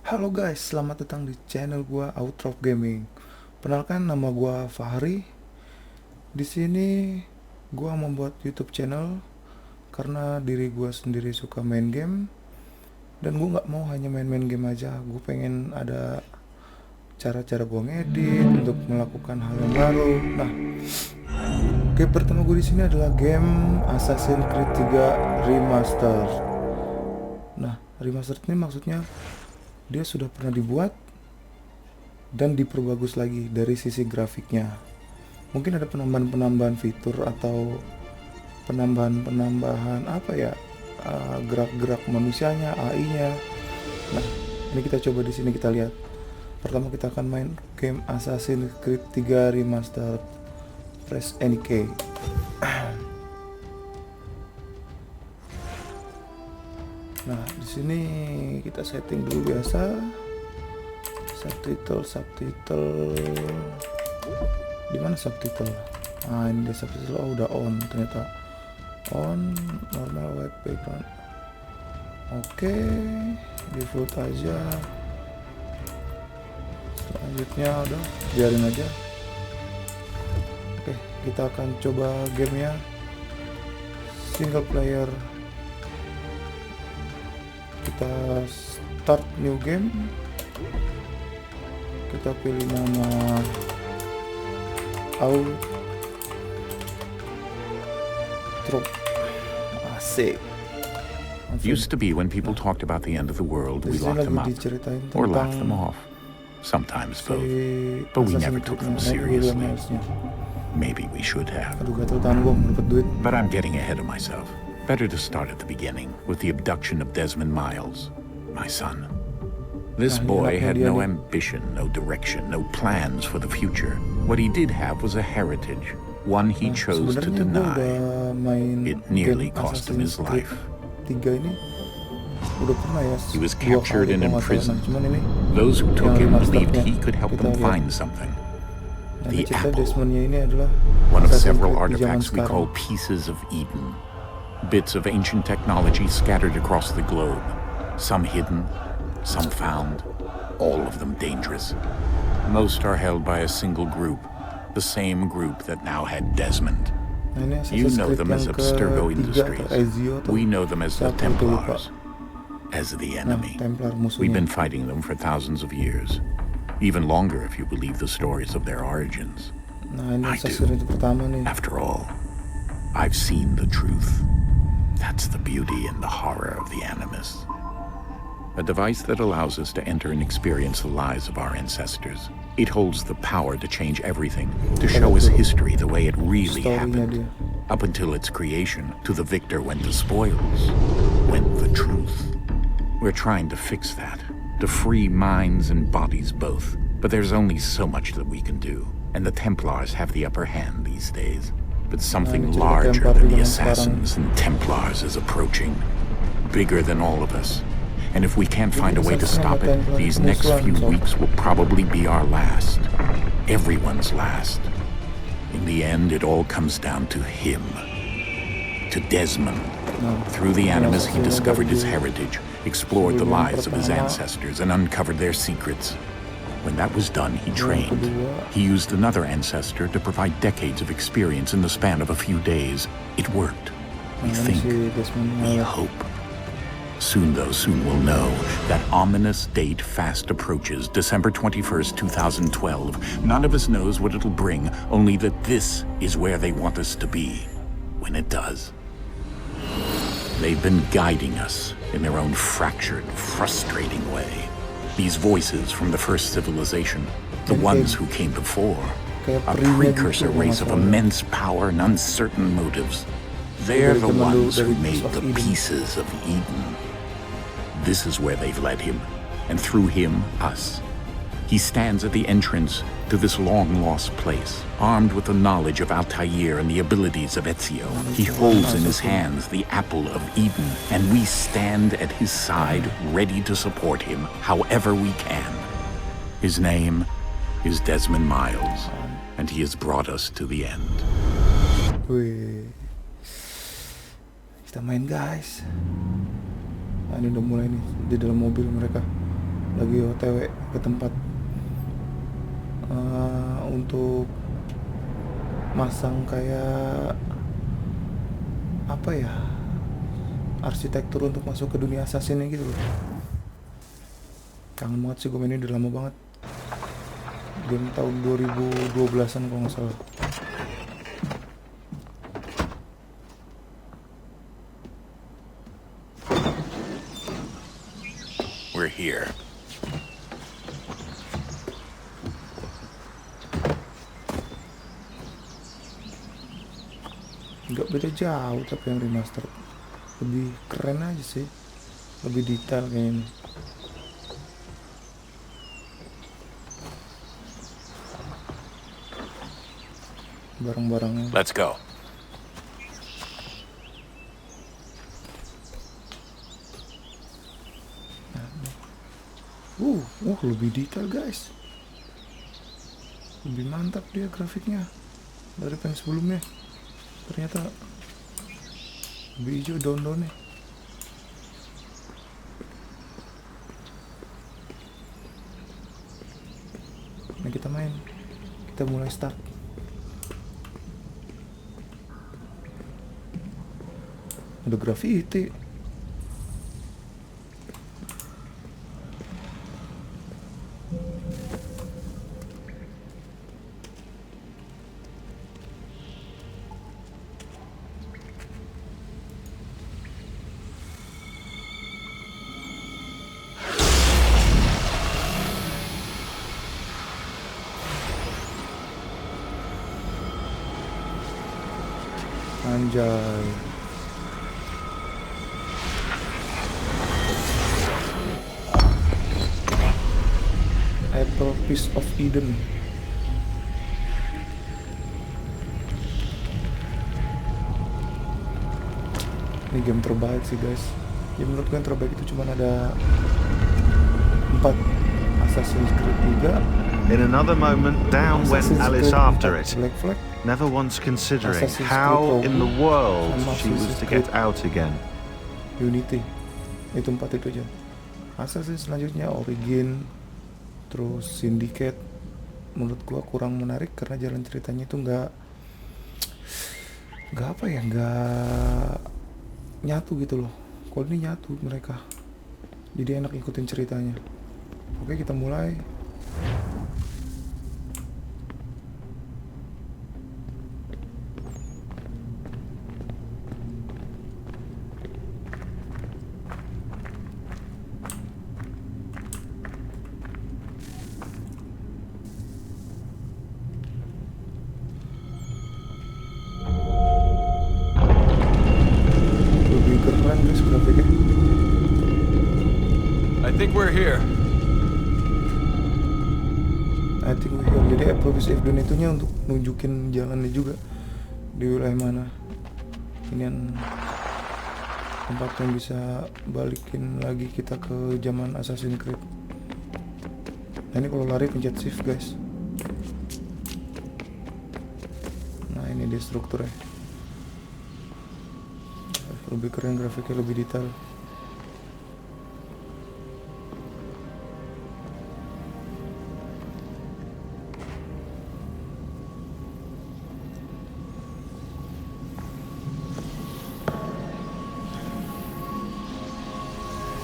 Halo guys, selamat datang di channel gua Outro Gaming. Perkenalkan, nama gua Fahri. Di sini gua membuat YouTube channel karena diri gua sendiri suka main game, dan gua nggak mau hanya main-main game aja. Gua pengen ada cara-cara gua ngedit untuk melakukan hal yang baru. Nah, game pertama gua di sini adalah game Assassin's Creed 3 Remasterd. Nah, Remastered ini maksudnya dia sudah pernah dibuat dan diperbagus lagi dari sisi grafiknya. Mungkin ada penambahan-penambahan fitur atau penambahan apa ya, gerak-gerak manusianya, AI-nya. Nah, ini kita coba di sini kita lihat. Pertama kita akan main game Assassin's Creed 3 Remastered. Press any key. Nah, di sini kita setting dulu biasa. Subtitle. Di mana subtitle? Nah, ini dia subtitle. Oh, udah on ternyata. On normal white background. Oke, default aja. Selanjutnya udah biarin aja. Oke, kita akan coba gamenya single player. Kita start new game. Kita pilih nama Outro. Asik. Used to be when people talked about the end of the world, we locked them up or laughed them off. Sometimes both, but we never took them seriously. Maybe we should have. But I'm getting ahead of myself. Better to start at the beginning, with the abduction of Desmond Miles, my son. This boy had no ambition, no direction, no plans for the future. What he did have was a heritage, one he chose to deny. It nearly cost him his life. He was captured and imprisoned. Those who took him believed he could help them find something. The apple, one of several artifacts we call pieces of Eden. Bits of ancient technology scattered across the globe. Some hidden, some found, all of them dangerous. Most are held by a single group, the same group that now had Desmond. You know them as Abstergo Industries. We know them as the Templars, as the enemy. We've been fighting them for thousands of years, even longer if you believe the stories of their origins. I do. After all, I've seen the truth. That's the beauty and the horror of the Animus. A device that allows us to enter and experience the lives of our ancestors. It holds the power to change everything, to show us history the way it really happened. Up until its creation, to the victor went the spoils, went the truth. We're trying to fix that, to free minds and bodies both. But there's only so much that we can do, and the Templars have the upper hand these days. But something larger than the Assassins and Templars is approaching, bigger than all of us. And if we can't find a way to stop it, these next few weeks will probably be our last. Everyone's last. In the end, it all comes down to him. To Desmond. Through the Animus, he discovered his heritage, explored the lives of his ancestors, and uncovered their secrets. When that was done, he trained. He used another ancestor to provide decades of experience in the span of a few days. It worked. We think. We hope. Soon, though, soon we'll know. That ominous date fast approaches, December 21st, 2012. None of us knows what it'll bring, only that this is where they want us to be, when it does. They've been guiding us in their own fractured, frustrating way. These voices from the first civilization, the ones who came before, a precursor race of immense power and uncertain motives. They're the ones who made the pieces of Eden. This is where they've led him, and through him, us. He stands at the entrance to this long-lost place, armed with the knowledge of Altair and the abilities of Ezio. He holds in his hands the apple of Eden, and we stand at his side, ready to support him however we can. His name is Desmond Miles, and he has brought us to the end. Wih, kita main guys. Nah, ini udah mulai nih di dalam mobil mereka. lagi OTW ke tempat untuk masang kayak apa ya, arsitektur untuk masuk ke dunia Assassin gitu loh. Kangen banget sih gue main ini, udah lama banget, game tahun 2012an kalau nggak salah. We're here. Nggak beda jauh, tapi yang remaster lebih keren aja sih, lebih detail kayaknya. Barang-barangnya. Let's go. Lebih detail guys, lebih mantap dia grafiknya dari yang sebelumnya. Ternyata lebih hijau daun-daunnya. Nah kita main, kita mulai start. Ada graffiti. Anjay. Apple Piece of Eden. Ini game terbaik sih guys. Ya menurut gue yang terbaik itu cuma ada 4. Assassin's Creed 3. In another moment, down went Alice after it, Black Flag, never once considering Assassin's how Creed in the world sama she was to get out again. Unity. Itu 4 itu aja. Assassin's selanjutnya Origin, terus Syndicate. Menurut gua kurang menarik karena jalan ceritanya itu nggak nyatu gitu loh. Kalau ini nyatu mereka, jadi enak ikutin ceritanya. Oke, kita mulai. I think we're here. Jadi Apple Piece of Eden itunya untuk nunjukin jalannya juga di wilayah mana. Ini yang tempat yang bisa balikin lagi kita ke zaman Assassin's Creed. Nah ini kalau lari pencet shift guys. Nah ini dia strukturnya. Lebih keren grafiknya, lebih detail.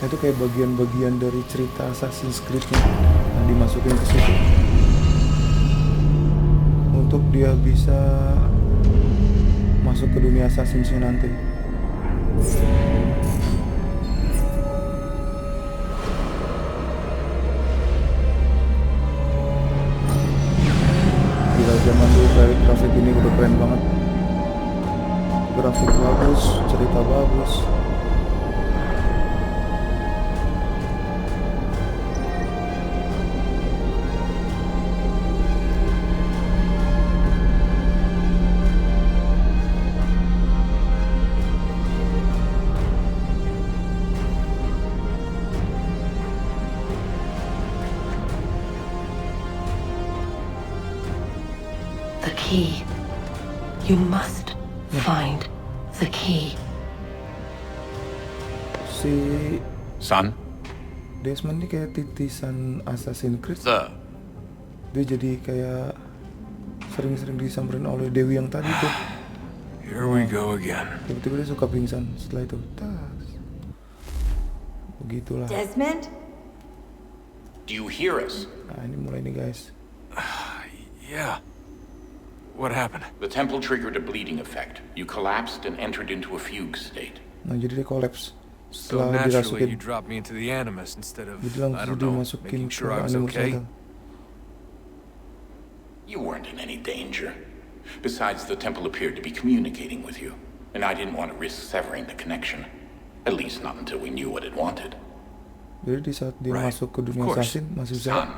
Itu kayak bagian-bagian dari cerita Assassin's Creed-nya. Nah, dimasukin ke situ untuk dia bisa masuk ke dunia Assassin's-nya nanti. Gila, zaman dulu kayak grafik ini udah keren banget. Grafik bagus, cerita bagus. Key. You must find the key. Si Son? Desmond ini kayak titisan Assassin's Creed. Sir. Dia jadi kayak sering-sering disamperin oleh Dewi yang tadi tuh. Here we go again. Tiba-tiba dia suka pingsan setelah itu. Tas. Begitulah. Desmond? Do you hear us? Nah, ini mulai nih guys. Yeah. What happened? The temple triggered a bleeding effect. You collapsed and entered into a fugue state. Nah, jadi dia collapse. So Setelah naturally, you dirasukin. dropped me into the Animus instead of, Jadi I langsung don't know, dimasukin making ke sure I was Animus okay. Metal. You weren't in any danger. Besides, the temple appeared to be communicating with you, and I didn't want to risk severing the connection. At least not until we knew what it wanted. Jadi di saat dia Right. masuk ke Of dunia course. assassin masih bisa Son,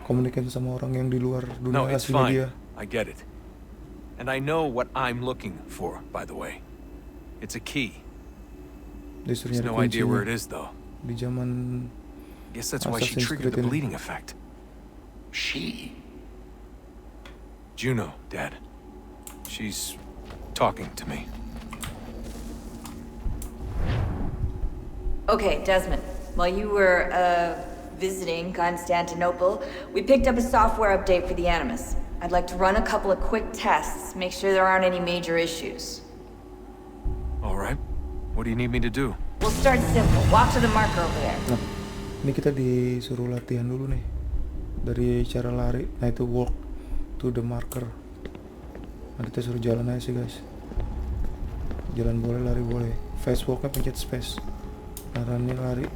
komunikasi sama orang yang di luar dunia No, it's aslinya dia. fine. I get it. And I know what I'm looking for, by the way. It's a key. Dia suruh There's nyari no idea where it kuncinya is, though. di zaman Guess that's why she Assassin's triggered the Creed ini. bleeding effect. She? Juno, Dad. She's talking to me. Okay, Desmond. While you were, visiting Constantinople, we picked up a software update for the Animus. I'd like to run a couple of quick tests, make sure there aren't any major issues. All right. What do you need me to do? We'll start simple. Walk to the marker over there. Nah, ini kita disuruh latihan dulu nih dari cara lari. Nah itu walk to the marker. Nah kita suruh jalan aja sih guys. Jalan boleh, lari boleh. Fast walknya pencet space. Runnya lari,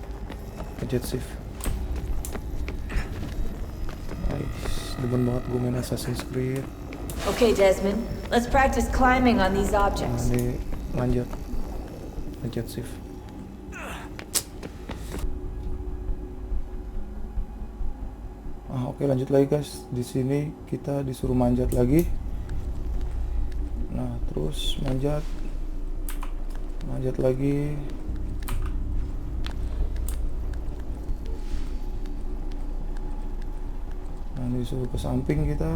pencet shift. Nice, demen banget gue main Assassin's Creed. Okay, Desmond. Let's practice climbing on these Nah objects. ini lanjut, pencet shift. Oke, lanjut lagi guys. Di sini kita disuruh manjat lagi. Nah, terus manjat lagi. Nah, ini disuruh ke samping kita.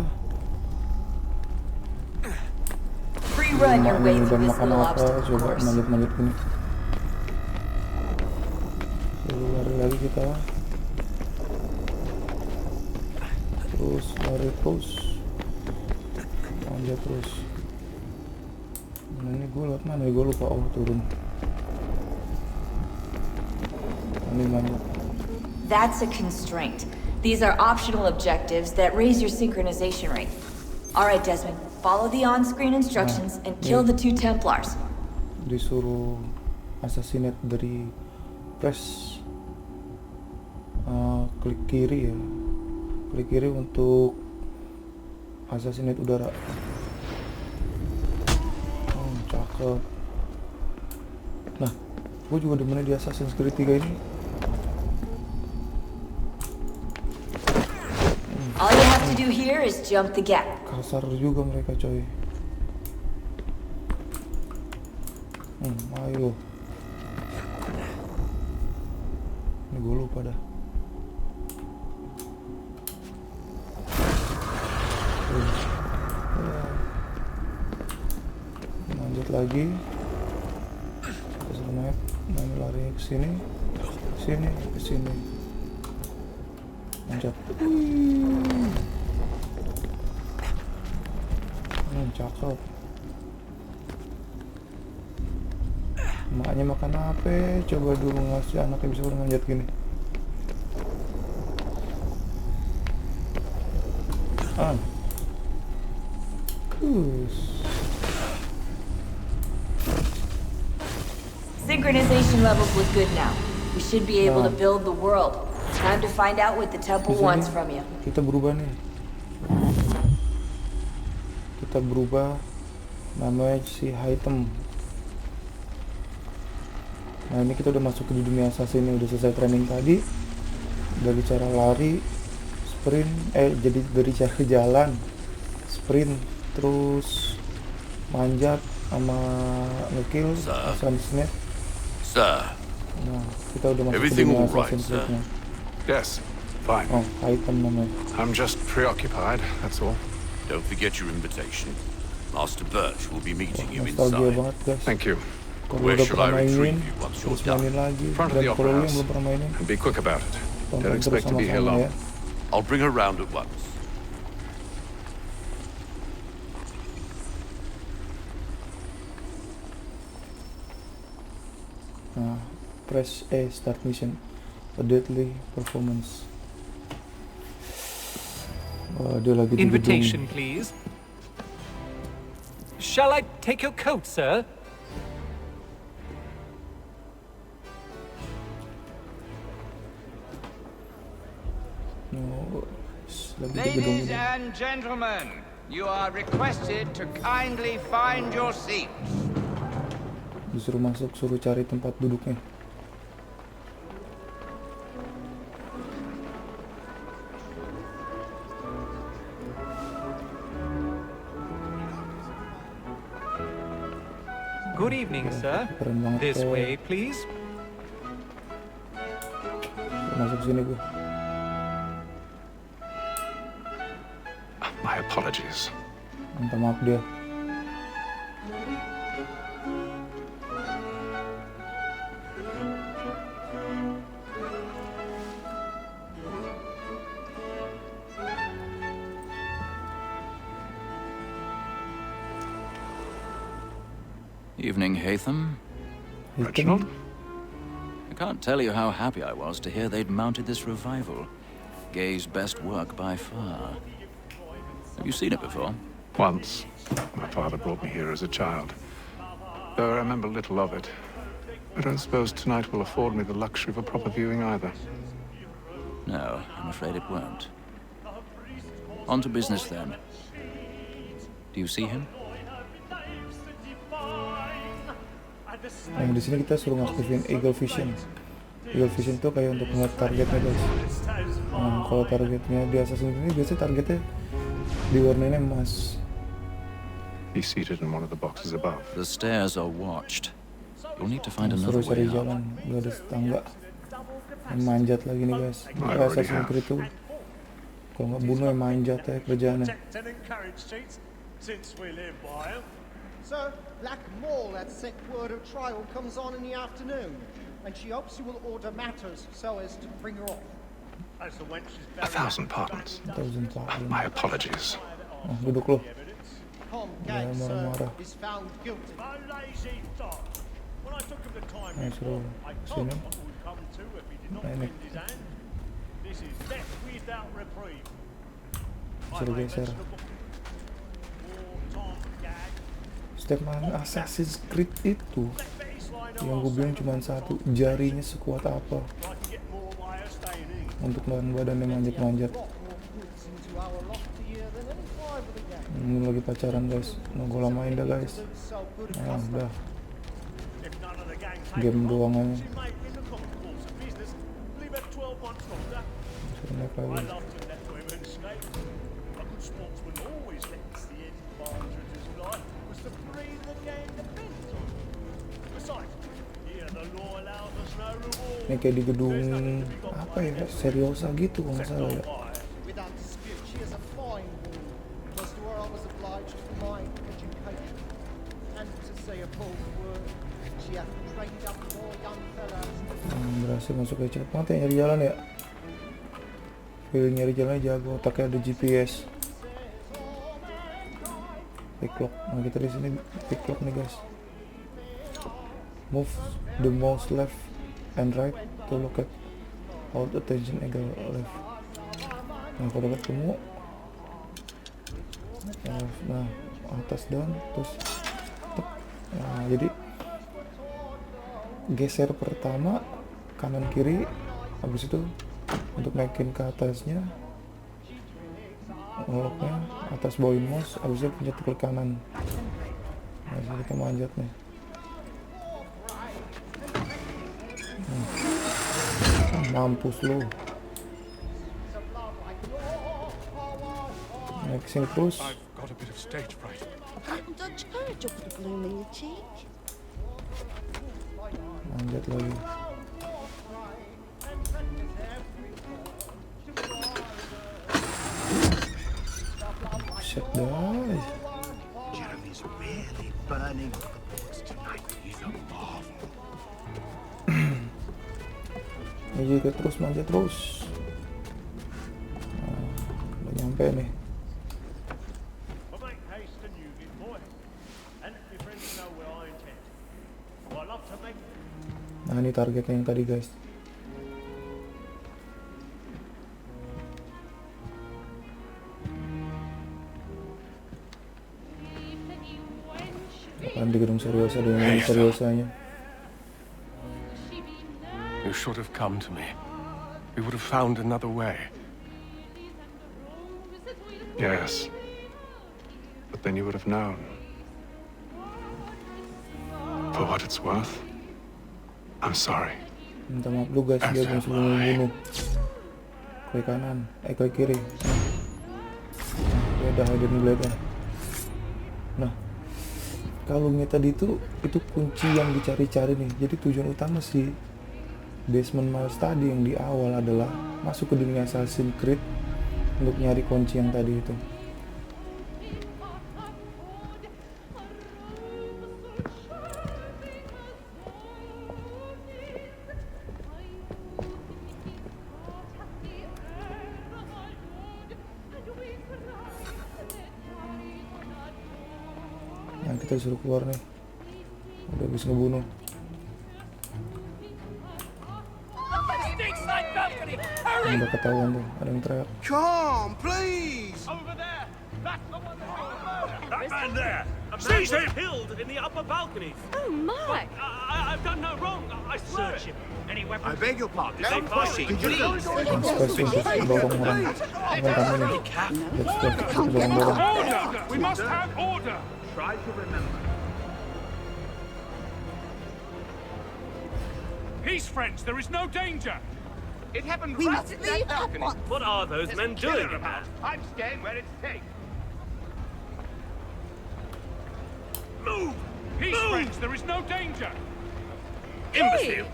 Free run your way Udah through this makan little apa? obstacle Coba course. manjat gini. Lalu lari lagi kita. Terus lari terus. Manjat terus. Nah, ini gue lewat mana ya? Gue lupa. Oh, turun. Ini manjat. That's a constraint. These are optional objectives that raise your synchronization rate. All right, Desmond. Follow the on-screen instructions and kill the two Templars. Disuruh assassinate dari press klik kiri ya. Klik kiri untuk assassinate udara. Oh, cakep. Nah, gue juga demennya di Assassin's Creed 3 ini. All you have to do here is jump the gap. Kasar juga mereka coy. Ayo. Ini gue lupa dah. Lanjut lagi. Terus naik. Nah, ini lari ke sini. Ke sini. Loncat. Cakep. Maknya makan apa? Coba dulu ngasih anaknya bisa manjat gini. Synchronization levels look good now. We should be able to build the world. Time to find out what the temple wants from you. Kita berubah nih. Kita berubah namanya si item. Nah, ini kita udah masuk ke dunia assassin, udah selesai training tadi. Dari cara lari, sprint, jadi dari cara jalan, sprint, terus manjat sama ngekill, assassinate. Sir, Nah, kita udah masuk ke everything dunia all right, assassin sir? Creed-nya. Yes, fine. Oh, item namanya. I'm just preoccupied, that's all. Don't forget your invitation. Master Birch will be meeting you Nostalgia inside. banget guys. Thank you. Kalau udah pernah mainin, terus mainin lagi. Dan kalau lu yang belum pernah mainin, tonton terus sama-sama ya. I'll bring her round at once. Nah, press A start mission. A deadly performance. Dia lagi di Invitation, gedung. please. Shall I take your coat, sir? No, lagi di gedung Ladies ini. and gentlemen, you are requested to kindly find your seats. Disuruh masuk, suruh cari tempat duduknya. Good evening, sir. Keren banget. This way, please. Masuk sini gue. My apologies. Minta maaf dia. Evening, Haytham. Reginald? I can't tell you how happy I was to hear they'd mounted this revival. Gay's best work by far. Have you seen it before? Once. My father brought me here as a child. Though I remember little of it. I don't suppose tonight will afford me the luxury of a proper viewing either. No, I'm afraid it won't. On to business then. Do you see him? Nah, di sini kita suruh ngaktifin Eagle Vision. Eagle Vision tuh kayak untuk ngeliat targetnya guys. Nah, kalau targetnya di Assasins ini biasanya targetnya diwarnain emas. He's seated in one of the boxes above. The stairs are watched. You'll need to find another Suruh cari way up. jalan, nggak ada tangga. Yang manjat lagi nih guys. Kayak Assassin's Creed tuh. Kalau nggak bunuh yang manjat ya kerjaannya. Sir, Black Mall had sent word of trial comes on in the afternoon, and she hopes you will order matters so as to bring her off. 1,000 pardons. My apologies. Nah, duduk lo. Tom Jangan Gang, sir, marah-marah. is found guilty. Nah, suruh sini. Nah, ini. Suruh geser. Setiap main Assassin's Creed itu yang gue bilang cuma satu, jarinya sekuat apa untuk lawan badan yang manjat-manjat. Ini lagi pacaran guys, mau gue lamain dah guys. Nah udah, game doang aja. Suruh naik lagi. Ini kayak di gedung apa ya, Seriosa gitu kalau nggak salah ya. Berhasil masuk ke cepet banget ya nyari jalan ya. Feeling nyari jalannya jago, otaknya ada GPS. Picklock, nah kita di sini picklock nih guys. Move the mouse left and right to locate hold attention angle left. Nah kalau ketemu nah atas down terus tep. Nah jadi geser pertama kanan kiri, habis itu untuk naikin ke atasnya ngeloknya atas bawain mouse, habis itu pencet klik kanan. Nah jadi kita manjat nih. Mampus lu. Naik sini terus. Manjat lagi. Shit guys. Jeremy's really burning up the books tonight. He's a Manjat terus. Nah, udah nyampe nih. Nah, ini targetnya yang tadi, guys. Apaan di gedung Seriosa dengan Seriosanya. You should have come to me. We would have found another way. Yes. But then you would have known. For what it's worth, I'm sorry. Minta maaf lu guys, dia belum sebelum membunuh. Klik kanan, klik kiri. Dia udah hidden blade-nya. Nah, kalungnya tadi itu kunci yang dicari-cari nih. Jadi tujuan utama si Desmond Miles tadi yang di awal adalah masuk ke dunia Assassin's Creed untuk nyari kunci yang tadi itu. Nah, kita suruh keluar nih. Udah bisa ngebunuh. Udah ketahuan tuh, ada yang teriak. Come, please! Over there! That man there! Seize him! Killed in the upper balcony. Oh my! I've done no wrong. I search him. Any weapons? I beg your pardon. Don't pushing, please. Dorong orang. Bukan kami nih. Let's go. Dorong. Order! We must have order. Try to remember. Peace, friends. There is no danger. It happened We right must in leave that at balcony. once. What are those There's men a killer doing about. about? I'm staying where it's safe. Move! Peace, friends. There is no danger. Hey. Imbecile.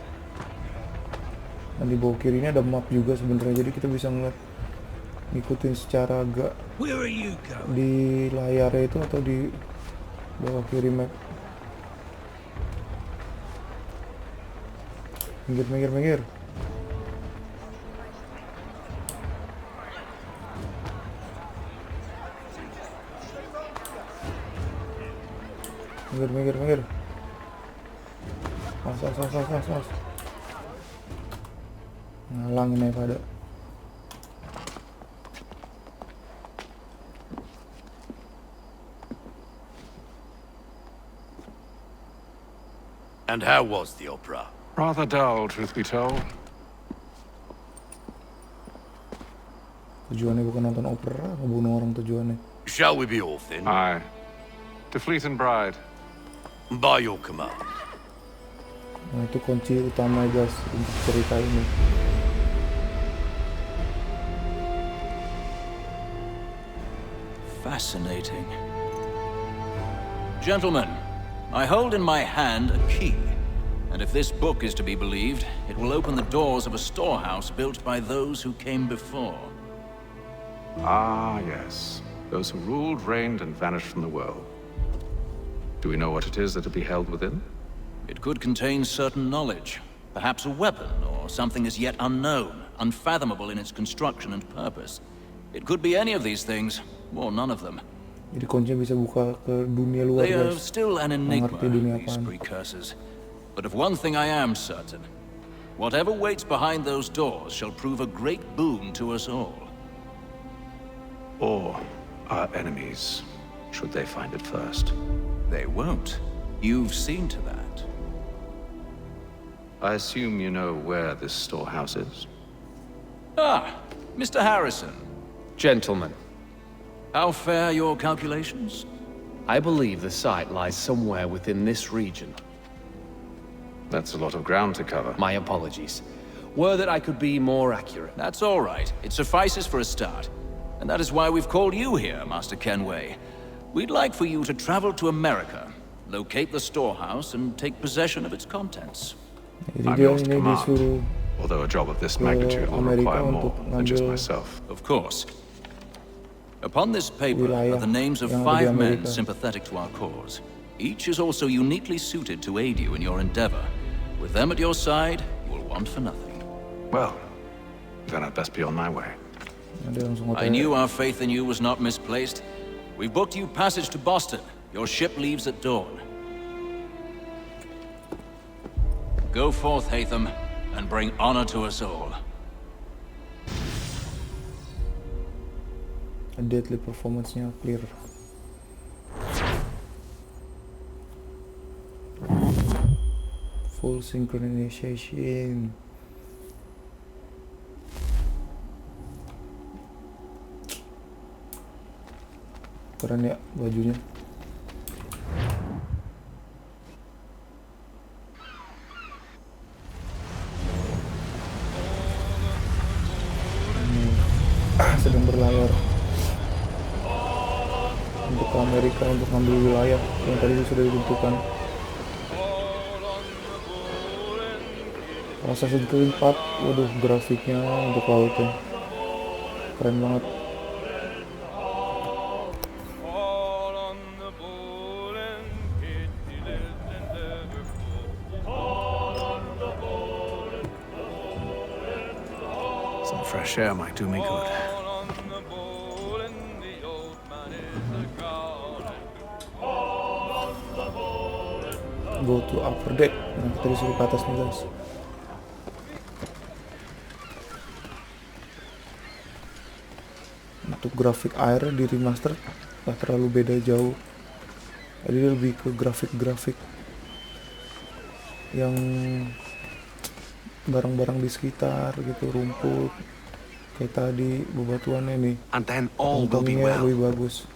Nah, di bawah kiri ini ada map juga sebenarnya, jadi kita bisa ngikutin secara agak Where are you going? di layarnya itu atau di bawah kiri map. Minggir. Minggir. Mas. Ngalangin ya pada. And how was the opera? Rather dull, truth be told. Tujuannya bukan nonton opera, ngebunuh orang tujuannya. Shall we be off then? Aye. To Fleet and Bride. By your command. Nah, itu kunci utama guys untuk cerita ini. Fascinating. Gentlemen, I hold in my hand a key. And if this book is to be believed, it will open the doors of a storehouse built by those who came before. Ah, yes. Those who ruled, reigned, and vanished from the world. Do we know what it is that will be held within? It could contain certain knowledge. Perhaps a weapon, or something as yet unknown, unfathomable in its construction and purpose. It could be any of these things, or none of them. Jadi kuncinya bisa buka ke dunia luar They are guys. still an enigma, Mengerti dunia these apaan. precursors. But of one thing I am certain. Whatever waits behind those doors shall prove a great boon to us all. Or our enemies, should they find it first. They won't. You've seen to that. I assume you know where this storehouse is? Ah, Mr. Harrison. Gentlemen, How fare your calculations? I believe the site lies somewhere within this region. That's a lot of ground to cover. My apologies. Were that I could be more accurate. That's all right. It suffices for a start. And that is why we've called you here, Master Kenway. We'd like for you to travel to America, locate the storehouse, and take possession of its contents. I'm yours to command, although a job of this magnitude will require more than just myself. Of course. Upon this paper are the names of 5 men sympathetic to our cause. Each is also uniquely suited to aid you in your endeavor. With them at your side, you will want for nothing. Well, then I'd best be on my way. I knew our faith in you was not misplaced. We've booked you passage to Boston. Your ship leaves at dawn. Go forth, Hatham, and bring honor to us all. A deadly performance-nya clear. Full synchronization. Keren ya bajunya. Sedang berlayar untuk ke Amerika untuk mengambil wilayah yang tadi sudah ditentukan. Assasins 4, waduh grafiknya untuk lautnya keren banget. Some fresh air might do me good. Go to upper deck. Nah, kita disuruh ke atas nih guys. Untuk grafik air di Remasterd gak terlalu beda jauh. Jadi lebih ke grafik-grafik yang barang-barang di sekitar gitu, rumput kayak tadi, bebatuannya nih. And then all will be well. Lebih bagus.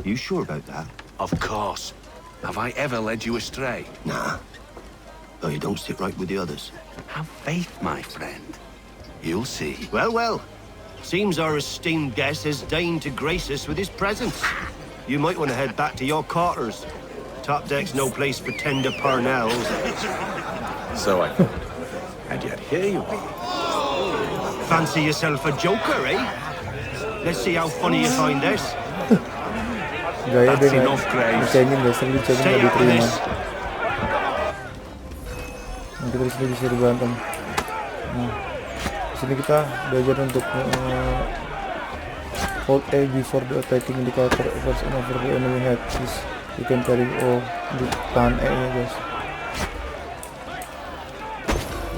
You sure about that? Of course. Have I ever led you astray? Nah. Though you don't sit right with the others. Have faith, my friend. You'll see. Well, well. Seems our esteemed guest has deigned to grace us with his presence. You might want to head back to your quarters. Top deck's no place for tender parnells. So I thought. And yet here you are. Fancy yourself a joker, eh? Let's see how funny you find this. Gaya dia ngecengin guys, sering dicengin gak diterima. Nah, kita disini bisa berantem. Nah, disini kita belajar untuk hold A before the attacking indicator appears and over the enemy head. This you can carry di tahan E nya guys.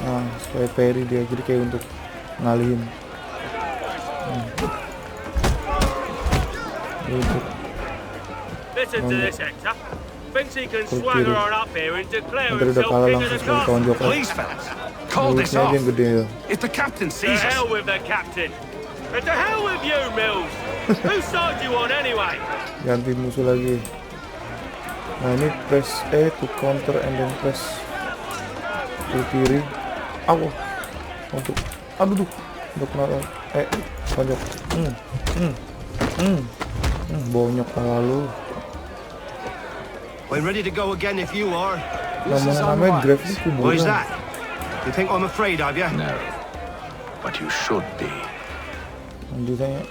Nah, supaya parry dia, jadi kayak untuk ngalihin. Untuk Listen to this, Hector. Thinks he can swagger on up here and declare udah himself kalah king of langsung the sekali coast. kawan Joker. Please, fellas, call this off. If the captain To sees us. hell with the captain. And to hell with you, Mills. Whose side do you on anyway? Ganti musuh lagi. Nah, ini press E to counter and then press ke kiri. Untuk aduh untuk pojok. Bonyok lalu. I'm ready to go again if you are. Namanya grafis What is kuburan. that? You think I'm afraid of you? No. But you should be. Ditanya,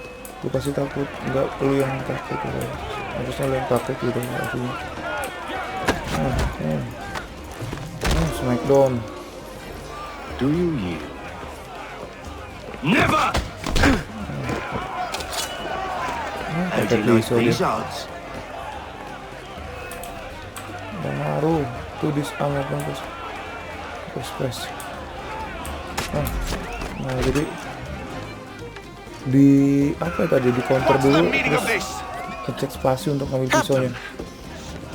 lu pasti takut. Enggak, lu yang takut. Harusnya lu yang takut gitu artinya. Smackdown. Do you yield? Never! How do you like these odds? Ngaruh tuh disarm terus press. Nah jadi di apa ya tadi, di counter dulu terus ngecek spasi untuk ngambil pisaunya.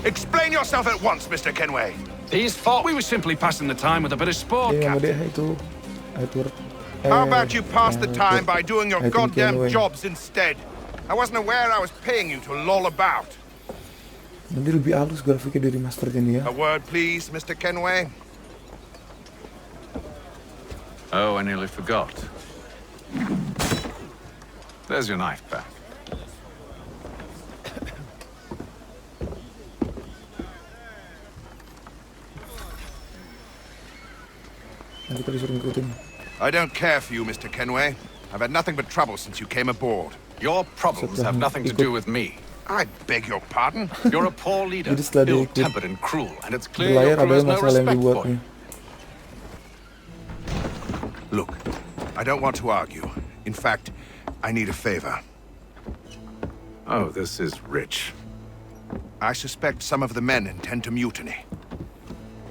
Explain yourself at once, Mr. Kenway. These thought we were simply passing the time with a bit of sport, Captain. How about you pass the time by doing your goddamn jobs instead? I wasn't aware I was paying you to loll about. Nanti lebih halus grafiknya dari Remasterd ini ya. A word, please, Mr. Kenway. Oh, I nearly forgot. There's your knife back. Nah, kita disuruh ngikutin. I don't care for you, Mr. Kenway. I've had nothing but trouble since you came aboard. Your problems have nothing to do with me. I beg your pardon? You're a poor leader, Jadi setelah ill-tempered and cruel, and it's clear berlayar your crew ada has no masalah yang respect for dibuatnya. you. Look, I don't want to argue. In fact, I need a favor. Oh, this is rich. I suspect some of the men intend to mutiny.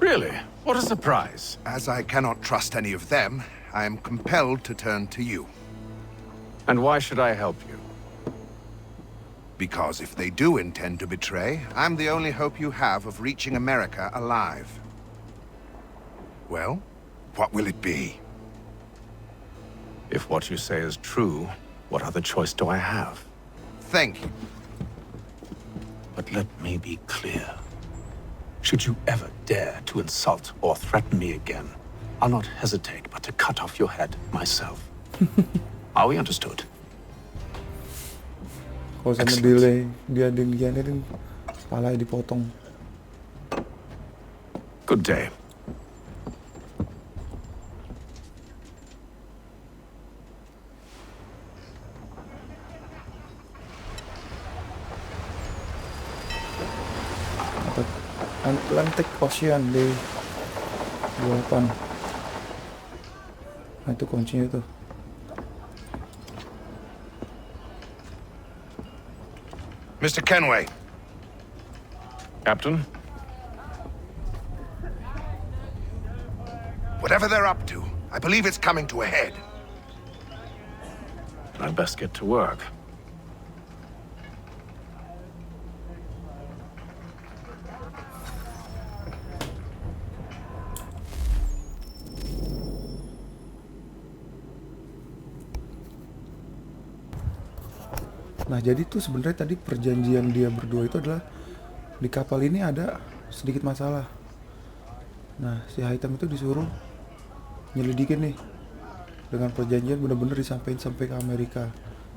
Really? What a surprise. As I cannot trust any of them, I am compelled to turn to you. And why should I help you? Because if they do intend to betray, I'm the only hope you have of reaching America alive. Well, what will it be? If what you say is true, what other choice do I have? Thank you. But let me be clear. Should you ever dare to insult or threaten me again, I'll not hesitate but to cut off your head myself. Are we understood? Kalau sama delay dia din kepala dipotong. Good day. Atlantic Ocean di 28. Nah itu kuncinya tuh. Mr. Kenway. Captain? Whatever they're up to, I believe it's coming to a head. I'd best get to work. Nah jadi tuh sebenarnya tadi perjanjian dia berdua itu adalah di kapal ini ada sedikit masalah. Nah si Hitam itu disuruh nyelidikin nih dengan perjanjian bener-bener disampaikan sampai ke Amerika.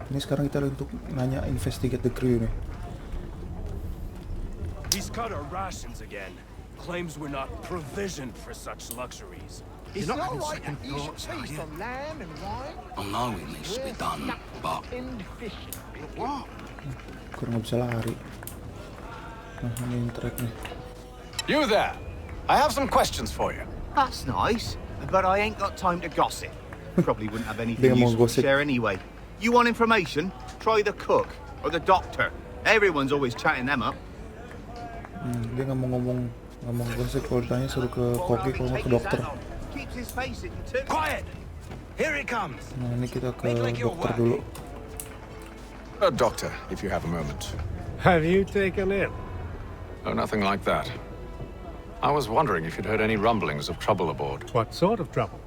Ini sekarang kita untuk nanya investigate the crew nih. He's cut our rations again. Claims we're not provisioned for such luxuries. It's not right that you should feast on lamb and wine. I know it needs to be done, but... What? Kurang nggak bisa lari. Nah ini track nih. You there! I have some questions for you. That's nice, but I ain't got time to gossip. Probably wouldn't have anything Dia mau useful to gosip. share anyway. You want information? Try the cook or the doctor. Everyone's always chatting them up. Dia nggak mau ngomong gosip, kalau ditanya suruh ke koki, kalau nggak ke dokter. Keeps his face in too. Quiet! Here he comes. Nah ini kita ke dokter dulu. Doctor, if you have a moment. Have you taken it? Oh, nothing like that. I was wondering if you'd heard any rumblings of trouble aboard. What sort of trouble?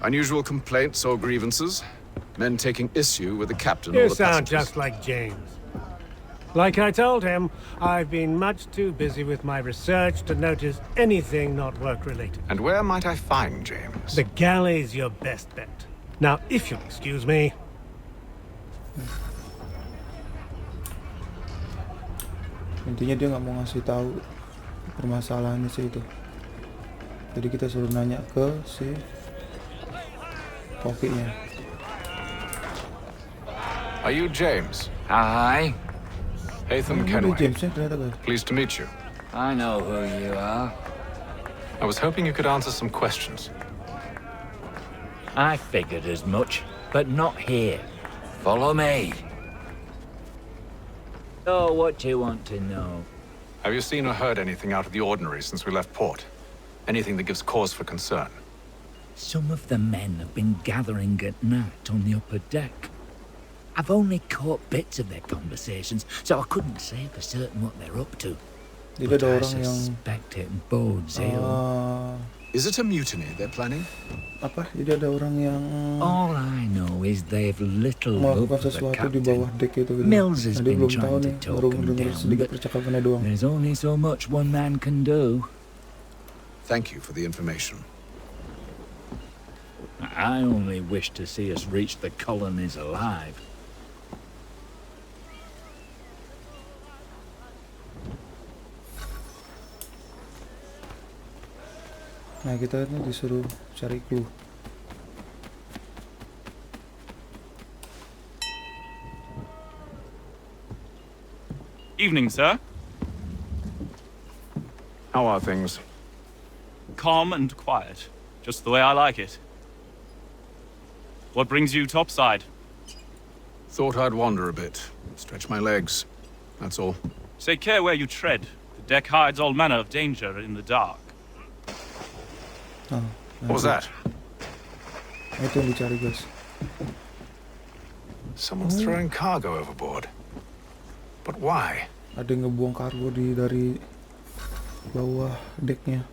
Unusual complaints or grievances? Men taking issue with the captain You or the sound passengers? just like James. Like I told him, I've been much too busy with my research to notice anything not work-related. And where might I find James? The galley's your best bet. Now, if you'll excuse me... Intinya dia nggak mau ngasih tahu permasalahannya sih itu. Jadi kita suruh nanya ke si kokinya. Are you James? Hi. Hatham Kenway. Jamesnya ternyata guys. Pleased to meet you. I know who you are. I was hoping you could answer some questions. I figured as much, but not here. Follow me. So, what do you want to know? Have you seen or heard anything out of the ordinary since we left port? Anything that gives cause for concern? Some of the men have been gathering at night on the upper deck. I've only caught bits of their conversations, so I couldn't say for certain what they're up to. Jadi But ada I orang yang suspect it bodes ill. Is it a mutiny they're planning? Apa? Jadi ada orang yang All I know is they've little love melakukan for the sesuatu di captain. bawah deck itu gitu. Mills has Nah, dia been belum tahu trying nih, to talk baru him dengar down, sedikit but percakapannya doang. there's only so much one man can do. Thank you for the information. I only wish to see us reach the colonies alive. Nah kita ini disuruh cari clue. Evening, sir. How are things? Calm and quiet. Just the way I like it. What brings you topside? Thought I'd wander a bit. Stretch my legs. That's all. Take care where you tread. The deck hides all manner of danger in the dark. What was that? Itu yang dicari, guys. Someone's throwing cargo overboard. But why? Ada yang ngebuang kargo dari bawah decknya.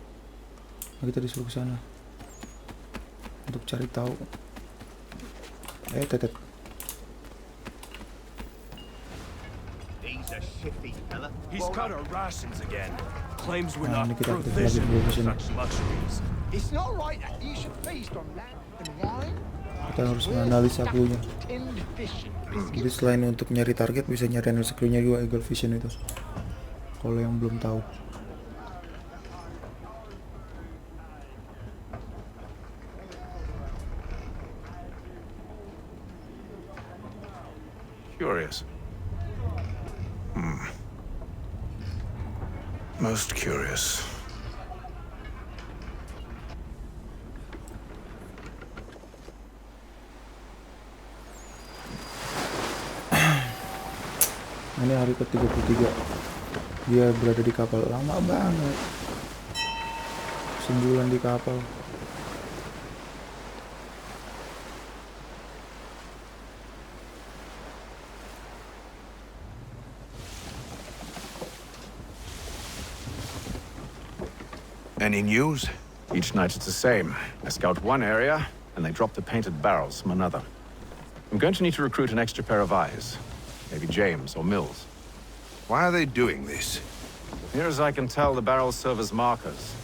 Nah, kita disuruh ke sana untuk cari tahu. Tetet. He's a shifty fella. He's cut our rations again. Claims we're Nah, not ini kita aktif lagi provisioned dulu for sini. such luxuries. It's not right that you should feast on land and wine. Kita harus menganalisa clue-nya. Jadi selain untuk nyari target, bisa nyari analisa clue-nya juga Eagle Vision itu. Kalau yang belum tahu. Curious. Most curious. Ini hari ke-33. Dia berada di kapal lama banget. Sebulan di kapal. Any news? Each night it's the same. I scout one area, and they drop the painted barrels from another. I'm going to need to recruit an extra pair of eyes. Maybe James or Mills. Why are they doing this? Near as I can tell, the barrels serve as markers.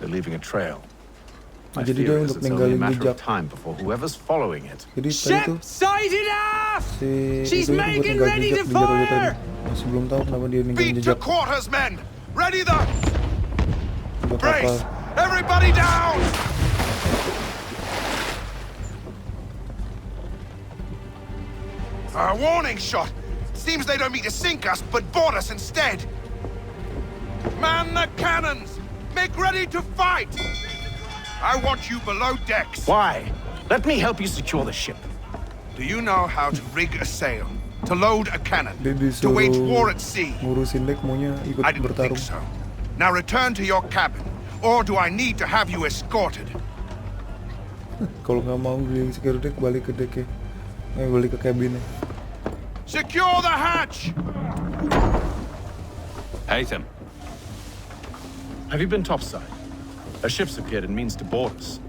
They're leaving a trail. My Jadi dia fear is untuk it's only a ninggalin matter jejak. of time before whoever's following it. Jadi tadi tuh sighted off! She's making ready to fire! Masih belum tahu kenapa dia ninggalin Beat to jejak. quarters, men! Ready the... Udah Brace! kapal. Everybody down! A warning shot! Seems they don't mean to sink us, but board us instead! Man the cannons! Make ready to fight! I want you below decks. Why? Let me help you secure the ship. Do you know how to rig a sail? To load a cannon? To wage war at sea? Ngurusin deck maunya ikut I didn't think bertarung. so. Now return to your cabin, or do I need to have you escorted? Kalau nggak mau beli security, balik ke decknya. Balik ke cabinnya. Secure the hatch! Haytham. Have you been topside? A ship's appeared and means to board us.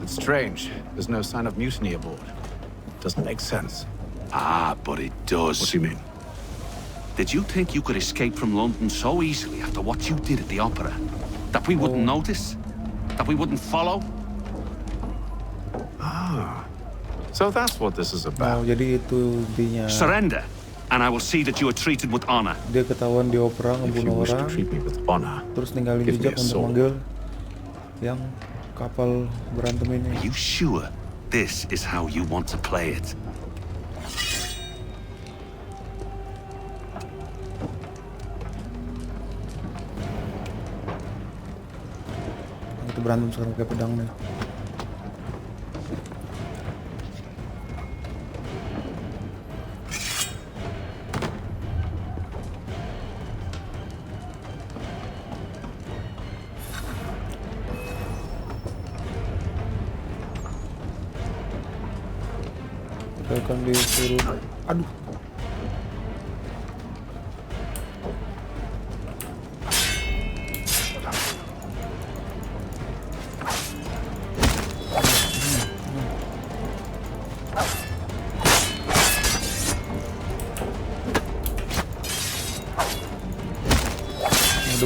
It's strange. There's no sign of mutiny aboard. Doesn't make sense. Ah, but it does. What do you mean? Did you think you could escape from London so easily after what you did at the opera? That we wouldn't notice? That we wouldn't follow? Ah. So that's what this is about. Jadi itu intinya. Surrender, and I will see that you are treated with honor. Dia ketahuan di opera ngebunuh orang. Terus ninggalin jejak untuk manggil yang kapal berantem ini. Are you sure this is how you want to play it? Itu berantem sekarang kayak pedang nih. Kita akan disuruh. Aduh.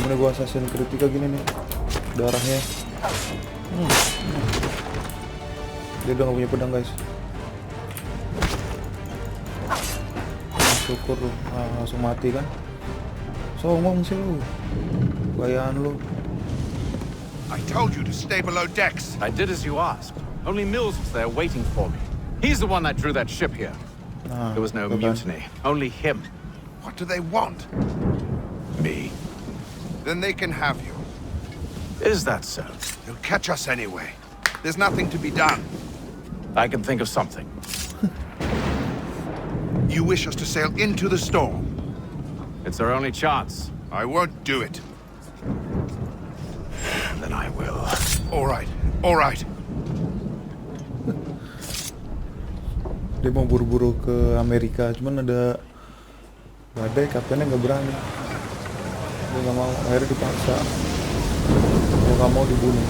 Udah gua Assasins kritika gini nih darahnya. Dia udah gak punya pedang, guys. Syukur lu, langsung mati kan. Songong sih lu, gayaan lu. I told you to stay below decks. I did as you asked. Only Mills was there waiting for me. He's the one that drew that ship here. There was no mutiny, only him. What do they want? Me. Then they can have you. Is that so? They'll catch us anyway. There's nothing to be done. I can think of something. You wish us to sail into the storm? It's our only chance. I won't do it. Then I will. All right, all right. Dia mau buru-buru ke Amerika, cuman ada badai, kaptennya nggak berani. Dia nggak mau, akhirnya dipaksa. Kalau nggak mau dibunuh.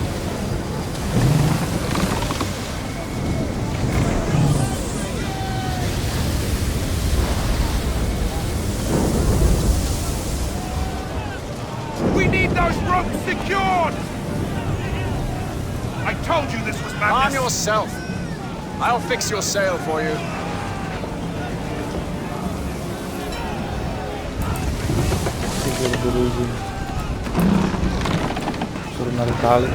We need those ropes secured! I told you this was madness. Arm yourself. I'll fix your sail for you. Suruh narik tali.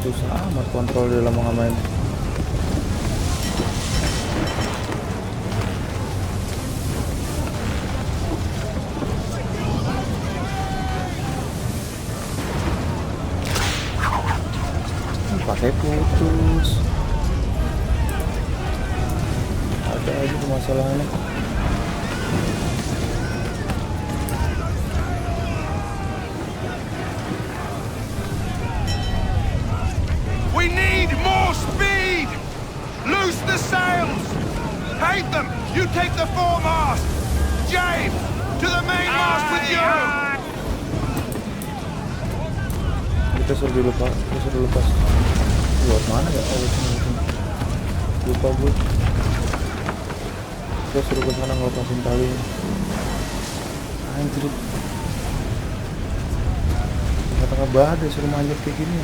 Susah amat kontrol di dalam mengamen. Pakai putus. Ada aja masalahnya. We need more speed! Loose the sails! Hate them! You take the foremast! James! To the mainmast with you! Kita suruh lepas. Buat mana ya? Lupa gue. Kita suruh ke sana ngelepasin tali. Anjir. Tengah-tengah badai suruh manjat kayak gini.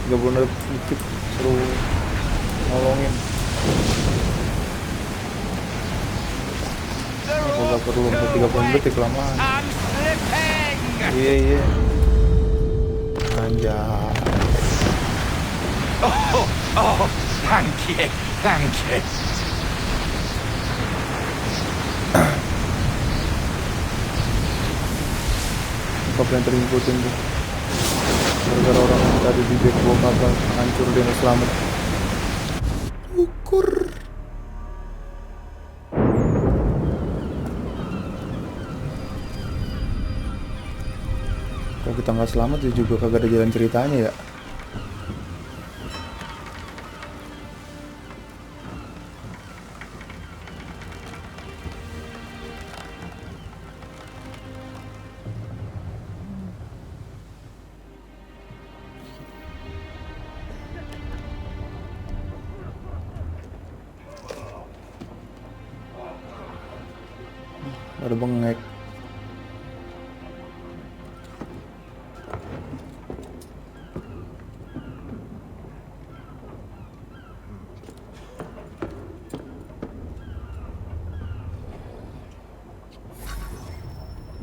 Gak bener dikit suruh nolongin. Gak perlu sampai 30 detik lamaan. Iya. Anjay. Oh, thank you. Kapal yang terikutin tuh. Gara-gara orang yang tadi di back bawa kapal hancur dia nggak selamat. Ukur. Kalau kita nggak selamat ya juga kagak ada jalan ceritanya ya. Ada bengek.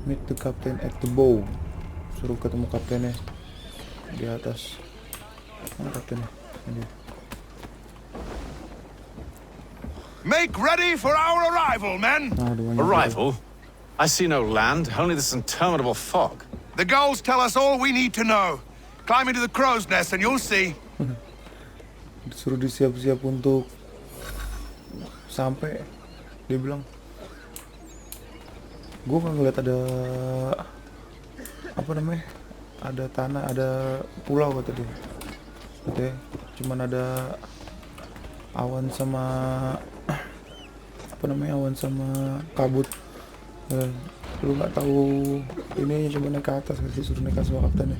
Meet the captain at the bow. Suruh ketemu kaptennya di atas. Mana kaptennya? Ini. Make ready for our arrival, men! Arrival? I see no land, only this interminable fog. The gulls tell us all we need to know. Climb into the crow's nest and you'll see. Disuruh disiap-siap untuk sampai. Dia bilang, gue nggak ngeliat ada apa namanya, ada tanah, ada pulau kata dia. Oke, cuman ada awan sama apa namanya, awan sama kabut. Lu nggak tahu ini, cuma naik ke atas, kasih suruh naik ke atas sama kaptennya.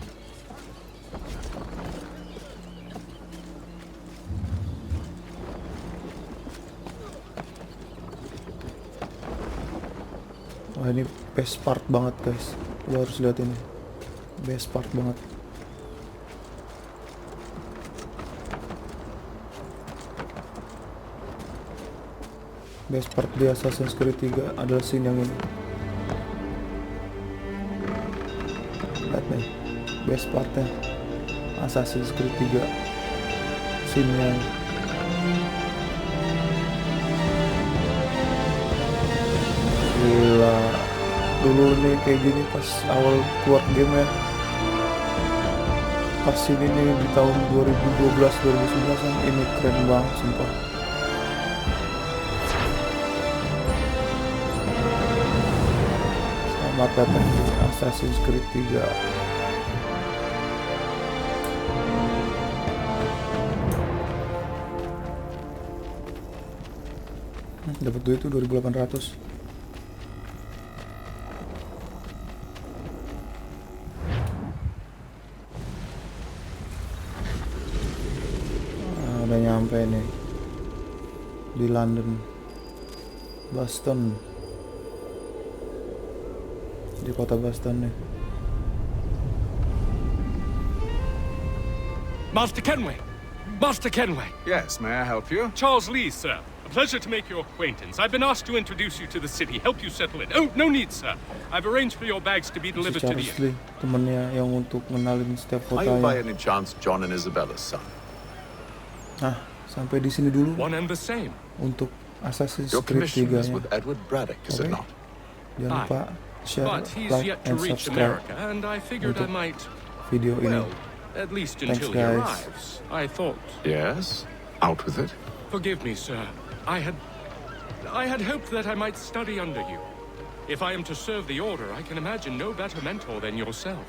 Wah, ini best part banget guys, lu harus lihat ini, best part banget. Best part di Assassin's Creed 3 adalah scene yang ini. Lihat nih, best partnya Assassin's Creed 3, scene yang gila. Dulu nih kayak gini pas awal keluar game ya, pas ini nih di tahun 2012-2011 kan, ini keren banget sumpah. Selamat datang di Assassin's Creed 3. Dapat duit tuh 2.800. Udah nyampe nih di London, Boston, di kota Boston nih. Master Kenway! Master Kenway! Yes, may I help you? Charles Lee, sir. A pleasure to make your acquaintance. I've been asked to introduce you to the city, help you settle in. Oh, no need, sir. I've arranged for your bags to be delivered to the... Charles Lee, temennya yang untuk mengenalin setiap Are you by kotanya. any chance John and Isabella's son? Nah, sampai di sini dulu One and the same. untuk Assassin's Your Creed commission 3 is nya. with Edward Braddock, is it not? Jangan lupa share, But he's like, yet to and reach subscribe America, and I figured I untuk might... video ini. Well, at least Thanks, until he guys. arrives. I thought... Yes? Out with it. Forgive me, sir. I had hoped that I might study under you. If I am to serve the Order, I can imagine no better mentor than yourself.